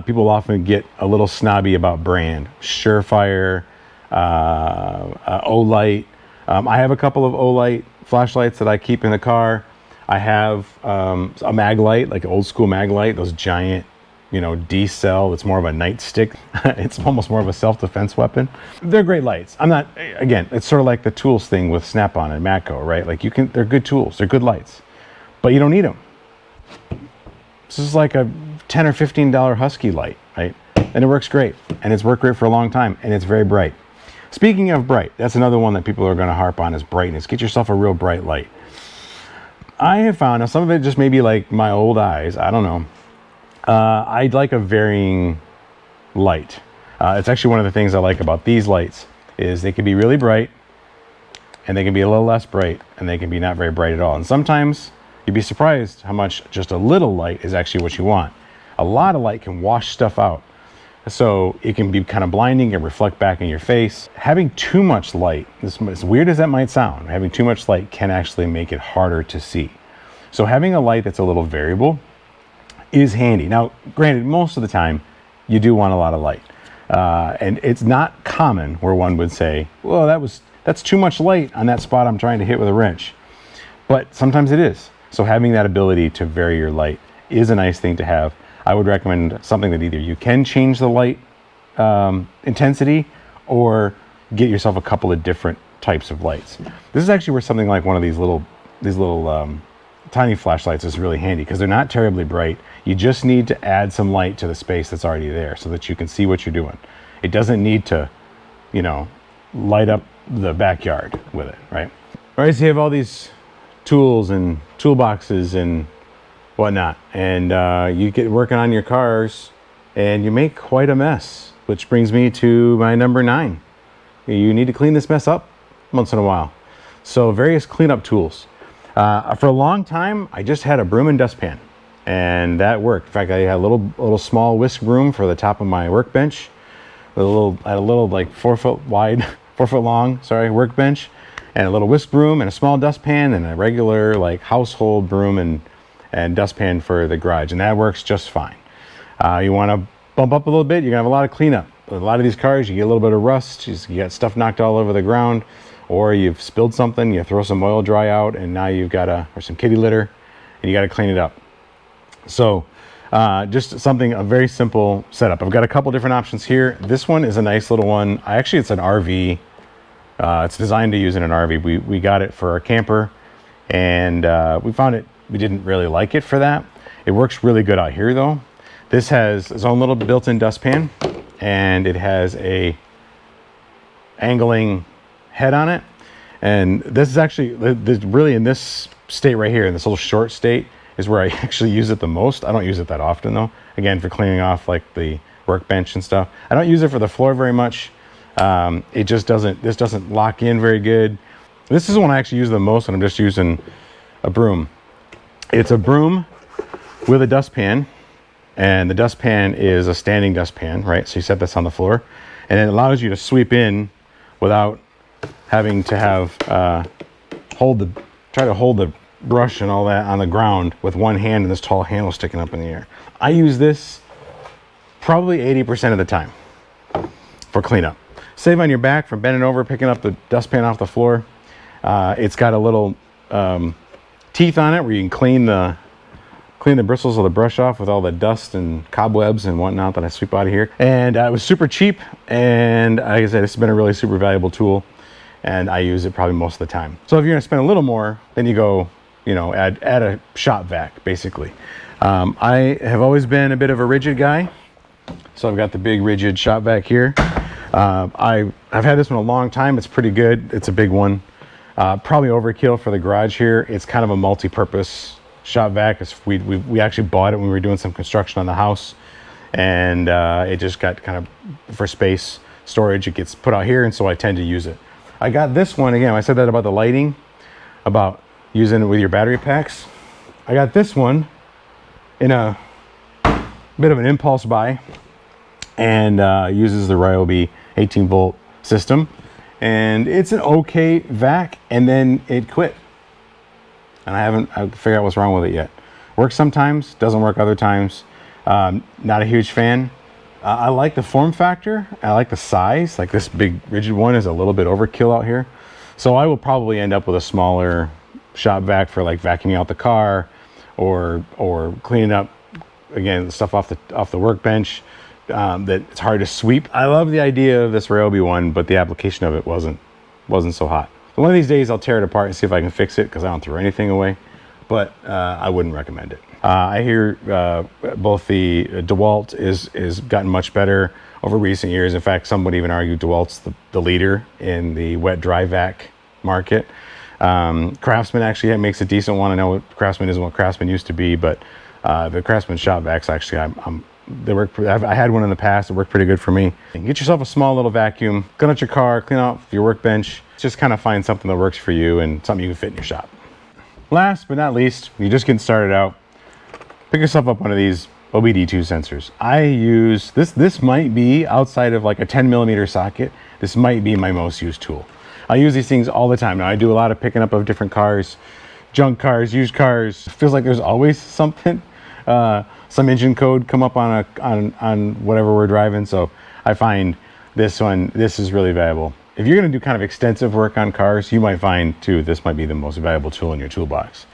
people often get a little snobby about brand. Surefire, Olight. I have a couple of Olight flashlights that I keep in the car. I have a mag light, like an old school mag light, those giant, D cell. It's more of a nightstick. It's almost more of a self-defense weapon. They're great lights. Again, it's sort of like the tools thing with Snap-on and Matco, right? Like they're good tools, they're good lights, but you don't need them. This is like a $10 or $15 Husky light, right? And it works great, and it's worked great for a long time, and it's very bright. Speaking of bright, that's another one that people are going to harp on, is brightness. Get yourself a real bright light. I have found, now some of it just may be like my old eyes, I don't know. I'd like a varying light. It's actually one of the things I like about these lights, is they can be really bright, and they can be a little less bright, and they can be not very bright at all. And sometimes you'd be surprised how much just a little light is actually what you want. A lot of light can wash stuff out, so it can be kind of blinding and reflect back in your face. Having too much light, as weird as that might sound, having too much light can actually make it harder to see. So having a light that's a little variable is handy. Now, granted, most of the time you do want a lot of light, and it's not common where one would say, well, that's too much light on that spot I'm trying to hit with a wrench. But sometimes it is. So having that ability to vary your light is a nice thing to have. I would recommend something that either you can change the light intensity, or get yourself a couple of different types of lights. This is actually where something like one of these little tiny flashlights is really handy, because they're not terribly bright. You just need to add some light to the space that's already there so that you can see what you're doing. It doesn't need to, light up the backyard with it, right? All right, so you have all these tools and toolboxes and whatnot, and you get working on your cars and you make quite a mess, which brings me to my number 9. You need to clean this mess up once in a while. So various cleanup tools. For a long time, I just had a broom and dustpan, and that worked. In fact, I had a little small whisk broom for the top of my workbench. I had a little like 4 foot wide, 4 foot long, workbench, and a little whisk broom and a small dustpan and a regular like household broom and dustpan for the garage, and that works just fine. You want to bump up a little bit, you're gonna have a lot of cleanup. A lot of these cars, you get a little bit of rust, you got stuff knocked all over the ground, or you've spilled something, you throw some oil dry out, and now you've got or some kitty litter, and you got to clean it up. So just a very simple setup. I've got a couple different options here. This one is a nice little one. It's an RV. It's designed to use in an RV. We got it for our camper, and we found it, we didn't really like it for that. It works really good out here though. This has its own little built-in dustpan, and it has a angling head on it. And this is actually, really in this state right here, in this little short state, is where I actually use it the most. I don't use it that often though. Again, for cleaning off like the workbench and stuff. I don't use it for the floor very much. This doesn't lock in very good. This is the one I actually use the most when I'm just using a broom. It's a broom with a dustpan, and the dustpan is a standing dustpan, right? So you set this on the floor, and it allows you to sweep in without having to have try to hold the brush and all that on the ground with one hand and this tall handle sticking up in the air. I use this probably 80% of the time for cleanup. Save on your back from bending over, picking up the dustpan off the floor. It's got a little teeth on it where you can clean the bristles of the brush off with all the dust and cobwebs and whatnot that I sweep out of here. And it was super cheap, and like I said, it's been a really super valuable tool, and I use it probably most of the time. So if you're gonna spend a little more, then you go, you know, add a shop vac, basically. I have always been a bit of a rigid guy, so I've got the big rigid shop vac here. I've had this one a long time. It's pretty good. It's a big one. Probably overkill for the garage here. It's kind of a multi-purpose shop vac. We actually bought it when we were doing some construction on the house, and it just got kind of for space storage. It gets put out here, and so I tend to use it. I got this one again. I said that about the lighting, about using it with your battery packs. I got this one in a bit of an impulse buy, and uses the Ryobi 18 volt system, and it's an okay vac, and then it quit, and I figured out what's wrong with it yet. Works sometimes, doesn't work other times. Not a huge fan. I like the form factor. I like the size. Like this big rigid one is a little bit overkill out here, so I will probably end up with a smaller shop vac for like vacuuming out the car, or cleaning up again stuff off the workbench that it's hard to sweep. I love the idea of this Ryobi one, but the application of it wasn't so hot. So one of these days I'll tear it apart and see if I can fix it, because I don't throw anything away, but I wouldn't recommend it. I hear both the DeWalt is gotten much better over recent years. In fact, some would even argue DeWalt's the leader in the wet dry vac market. Craftsman actually makes a decent one. I know Craftsman isn't what Craftsman used to be, but the Craftsman shop vacs actually, I had one in the past. It worked pretty good for me. Get yourself a small little vacuum, clean out your car, clean out your workbench. Just kind of find something that works for you and something you can fit in your shop. Last but not least, you're just getting started out, pick yourself up one of these OBD2 sensors. I use this might be, outside of like a 10mm socket, this might be my most used tool. I use these things all the time. Now I do a lot of picking up of different cars, junk cars, used cars. It feels like there's always something. Some engine code come up on whatever we're driving, so I find this is really valuable. If you're going to do kind of extensive work on cars, you might find too this might be the most valuable tool in your toolbox.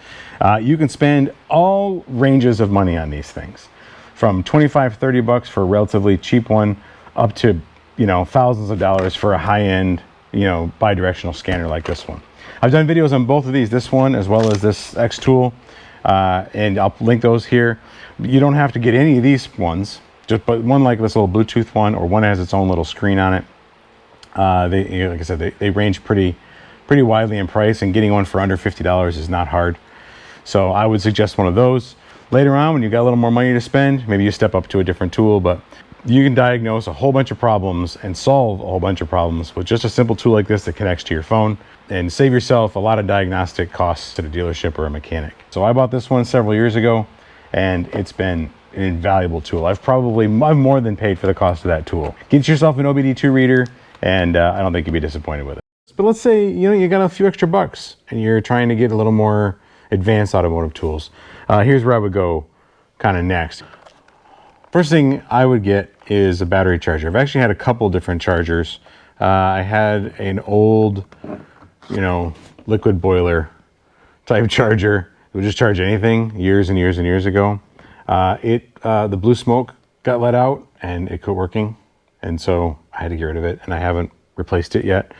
You can spend all ranges of money on these things, from $25-30 for a relatively cheap one up to, you know, thousands of dollars for a high-end, you know, bi-directional scanner like this one. I've done videos on both of these, this one as well as this X tool, and I'll link those here. You don't have to get any of these ones, but one like this little Bluetooth one, or one that has its own little screen on it. Like I said, they range pretty widely in price, and getting one for under $50 is not hard. So I would suggest one of those. Later on, when you've got a little more money to spend, maybe you step up to a different tool, but you can diagnose a whole bunch of problems and solve a whole bunch of problems with just a simple tool like this that connects to your phone, and save yourself a lot of diagnostic costs to the dealership or a mechanic. So I bought this one several years ago, and it's been an invaluable tool. I've more than paid for the cost of that tool. Get yourself an OBD2 reader, and I don't think you'd be disappointed with it. But let's say, you know, you got a few extra bucks and you're trying to get a little more advanced automotive tools. Here's where I would go kind of next. First thing I would get is a battery charger. I've actually had a couple different chargers. I had an old, you know, liquid boiler type charger. It would just charge anything years and years and years ago. The blue smoke got let out and it quit working, and so I had to get rid of it, and I haven't replaced it yet.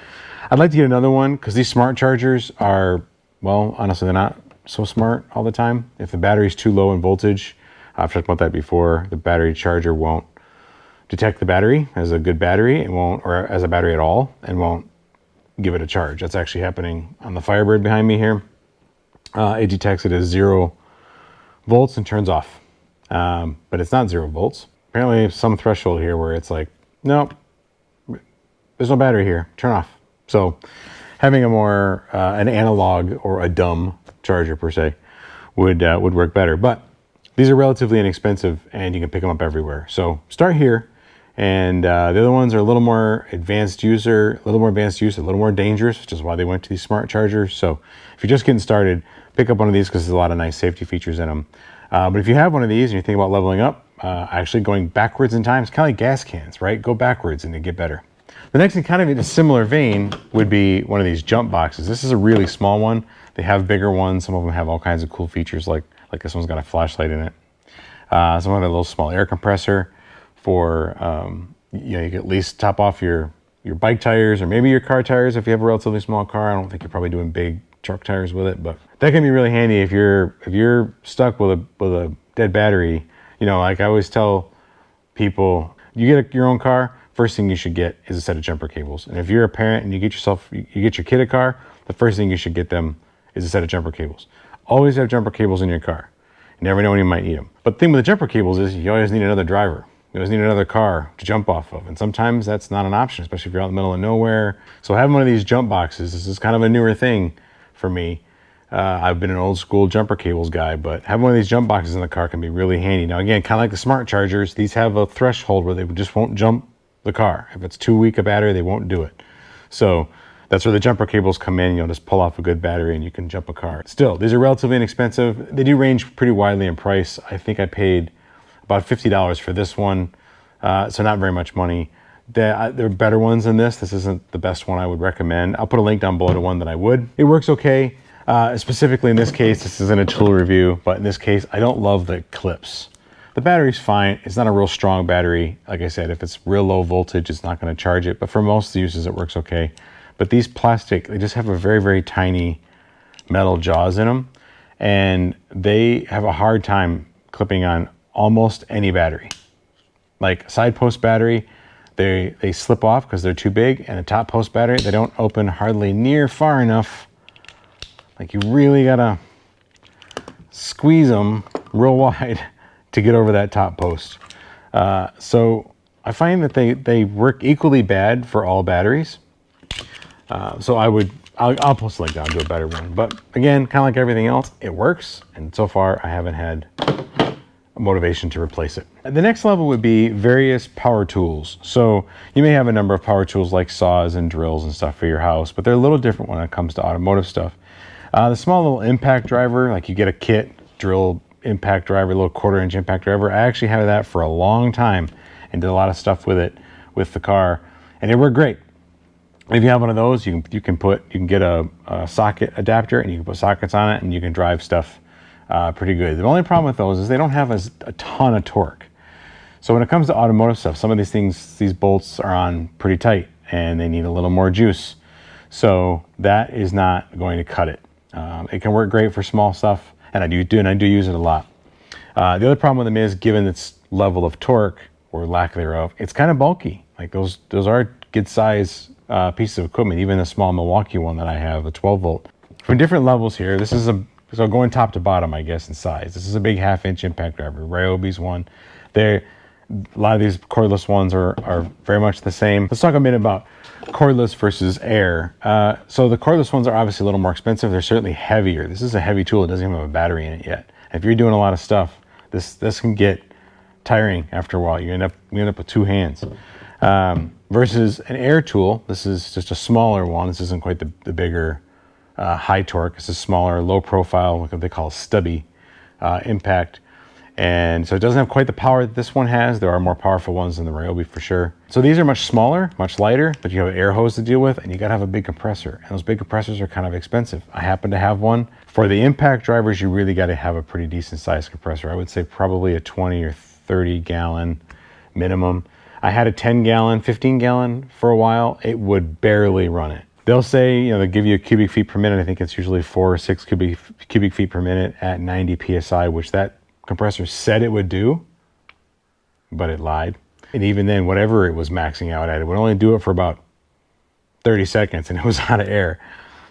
I'd like to get another one, because these smart chargers are, well, honestly, they're not so smart all the time. If the battery's too low in voltage, I've talked about that before, the battery charger won't detect the battery as a good battery, or as a battery at all, and won't give it a charge. That's actually happening on the Firebird behind me here. It detects it as 0 volts and turns off. But it's not 0 volts. Apparently some threshold here where it's like, nope, there's no battery here, turn off. So having a more, an analog or a dumb charger per se would work better. But these are relatively inexpensive and you can pick them up everywhere. So start here. And the other ones are a little more advanced use, a little more dangerous, which is why they went to these smart chargers. So if you're just getting started, pick up one of these because there's a lot of nice safety features in them. But if you have one of these and you're thinking about leveling up, actually going backwards in time, it's kind of like gas cans, right? Go backwards and you get better. The next thing, kind of in a similar vein, would be one of these jump boxes. This is a really small one. They have bigger ones. Some of them have all kinds of cool features, like this one's got a flashlight in it. Some have a little small air compressor for, you can at least top off your bike tires or maybe your car tires if you have a relatively small car. I don't think you're probably doing big truck tires with it, but that can be really handy if you're stuck with a dead battery. Like I always tell people, you get your own car, first thing you should get is a set of jumper cables. And if you're a parent and you get your kid a car, the first thing you should get them is a set of jumper cables. Always have jumper cables in your car. You never know when you might need them. But the thing with the jumper cables is you always need another driver. You always need another car to jump off of. And sometimes that's not an option, especially if you're out in the middle of nowhere. So having one of these jump boxes, this is kind of a newer thing for me. I've been an old school jumper cables guy, but having one of these jump boxes in the car can be really handy. Now again, kind of like the smart chargers, these have a threshold where they just won't jump the car. If it's too weak a battery, they won't do it. So that's where the jumper cables come in. You'll just pull off a good battery and you can jump a car. Still, these are relatively inexpensive. They do range pretty widely in price. I think I paid about $50 for this one, so not very much money. There are better ones than this. This isn't the best one I would recommend. I'll put a link down below to one that I would. It works okay. Specifically in this case, this isn't a tool review, but in this case, I don't love the clips. The battery's fine. It's not a real strong battery. Like I said, if it's real low voltage, it's not going to charge it. But for most of the uses, it works okay. But these plastic, they just have a very, very tiny metal jaws in them. And they have a hard time clipping on almost any battery. Like side post battery, they slip off because they're too big. And a top post battery, they don't open hardly near far enough. Like you really got to squeeze them real wide to get over that top post. So I find that they work equally bad for all batteries. So I'll post a link down to a better one. But again, kind of like everything else, it works. And so far I haven't had a motivation to replace it. The next level would be various power tools. So you may have a number of power tools like saws and drills and stuff for your house, but they're a little different when it comes to automotive stuff. The small little impact driver, like you get a kit, drill impact driver, a little 1/4-inch impact driver. I actually had that for a long time and did a lot of stuff with it with the car, and it worked great. If you have one of those, you can get a socket adapter and you can put sockets on it and you can drive stuff pretty good. The only problem with those is they don't have a ton of torque. So when it comes to automotive stuff, some of these things, these bolts are on pretty tight and they need a little more juice. So that is not going to cut it. It can work great for small stuff, and I do use it a lot. The other problem with them is, given its level of torque or lack thereof, it's kind of bulky. Like those are good size pieces of equipment. Even the small Milwaukee one that I have, a 12 volt. For different levels here, this is so going top to bottom, I guess, in size. This is a big 1/2-inch impact driver. Ryobi's one. A lot of these cordless ones are very much the same. Let's talk a minute about cordless versus air. So the cordless ones are obviously a little more expensive. They're certainly heavier. This is a heavy tool. It doesn't even have a battery in it yet. If you're doing a lot of stuff, this can get tiring after a while. You end up with two hands. Versus an air tool, this is just a smaller one. This isn't quite the bigger high torque. This is smaller, low profile, what they call stubby impact. And so it doesn't have quite the power that this one has. There are more powerful ones than the Ryobi for sure. So these are much smaller, much lighter, but you have an air hose to deal with, and you gotta have a big compressor. And those big compressors are kind of expensive. I happen to have one. For the impact drivers, you really gotta have a pretty decent sized compressor. I would say probably a 20 or 30 gallon minimum. I had a 10 gallon, 15 gallon for a while. It would barely run it. They'll say, they give you a cubic feet per minute. I think it's usually 4 or 6 cubic feet per minute at 90 PSI, which that compressor said it would do, but it lied. And even then, whatever it was maxing out at, it would only do it for about 30 seconds and it was out of air.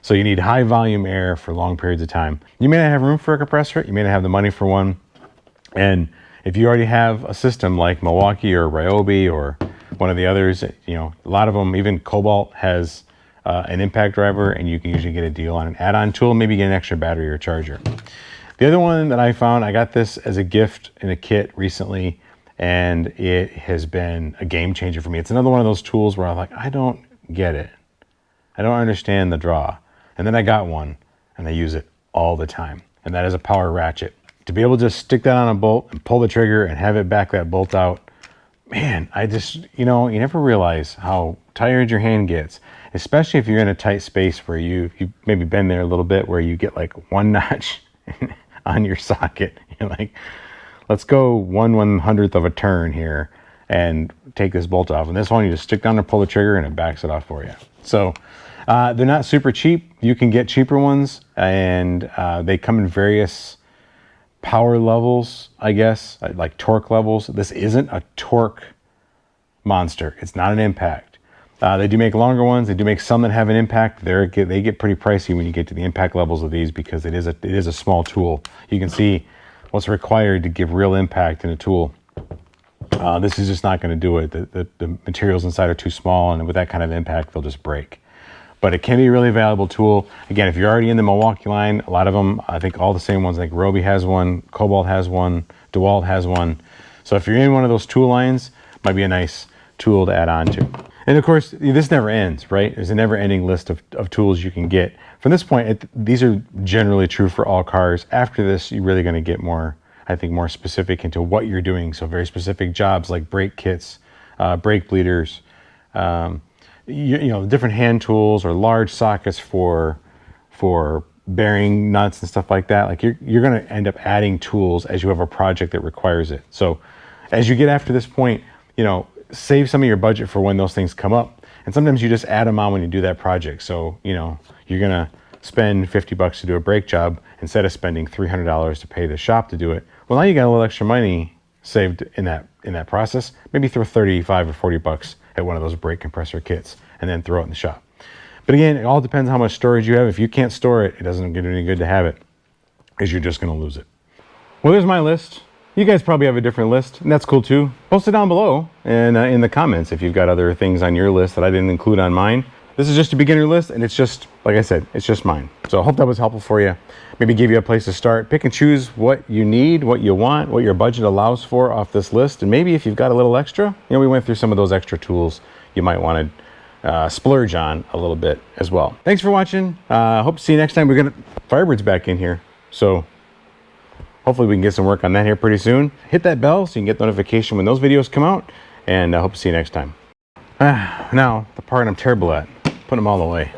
So you need high volume air for long periods of time. You may not have room for a compressor. You may not have the money for one. And if you already have a system like Milwaukee or Ryobi or one of the others, a lot of them, even Cobalt has an impact driver, and you can usually get a deal on an add-on tool, maybe get an extra battery or charger. The other one that I found, I got this as a gift in a kit recently, and it has been a game changer for me. It's another one of those tools where I'm like, I don't get it. I don't understand the draw. And then I got one, and I use it all the time. And that is a power ratchet. To be able to just stick that on a bolt and pull the trigger and have it back that bolt out, man, I just, you know, you never realize how tired your hand gets, especially if you're in a tight space where you've maybe been there a little bit, where you get like one notch on your socket. You're like, let's go 1/100th of a turn here and take this bolt off. And this one, you just stick down and pull the trigger and it backs it off for you. So they're not super cheap. You can get cheaper ones, and they come in various power levels, I guess, like torque levels. This isn't a torque monster. It's not an impact. They do make longer ones. They do make some that have an impact. They get pretty pricey when you get to the impact levels of these, because it is a small tool. You can see what's required to give real impact in a tool. This is just not going to do it. The materials inside are too small, and with that kind of impact, they'll just break. But it can be a really valuable tool. Again, if you're already in the Milwaukee line, a lot of them, I think all the same ones, like Ryobi has one, Cobalt has one, DeWalt has one. So if you're in one of those tool lines, it might be a nice tool to add on to. And of course, this never ends, right? There's a never-ending list of tools you can get. From this point, these are generally true for all cars. After this, you're really going to get more, I think, more specific into what you're doing. So very specific jobs like brake kits, brake bleeders, you know, different hand tools, or large sockets for bearing nuts and stuff like that. Like you're going to end up adding tools as you have a project that requires it. So as you get after this point, you know, save some of your budget for when those things come up. And sometimes you just add them on when you do that project. So, you know, you're going to spend $50 to do a brake job instead of spending $300 to pay the shop to do it. Well, now you got a little extra money saved in that process. Maybe throw 35 or 40 bucks at one of those brake compressor kits and then throw it in the shop. But again, it all depends on how much storage you have. If you can't store it, it doesn't get any good to have it, because you're just going to lose it. Well, there's my list. You guys probably have a different list, and that's cool too. Post it down below and in the comments if you've got other things on your list that I didn't include on mine. This is just a beginner list, and it's just, like I said, it's just mine. So I hope that was helpful for you. Maybe give you a place to start. Pick and choose what you need, what you want, what your budget allows for off this list. And maybe if you've got a little extra, you know, we went through some of those extra tools you might want to splurge on a little bit as well. Thanks for watching. Hope to see you next time. We're gonna Firebird's back in here, so hopefully we can get some work on that here pretty soon. Hit that bell so you can get notification when those videos come out, and I hope to see you next time. Now, the part I'm terrible at, putting them all away.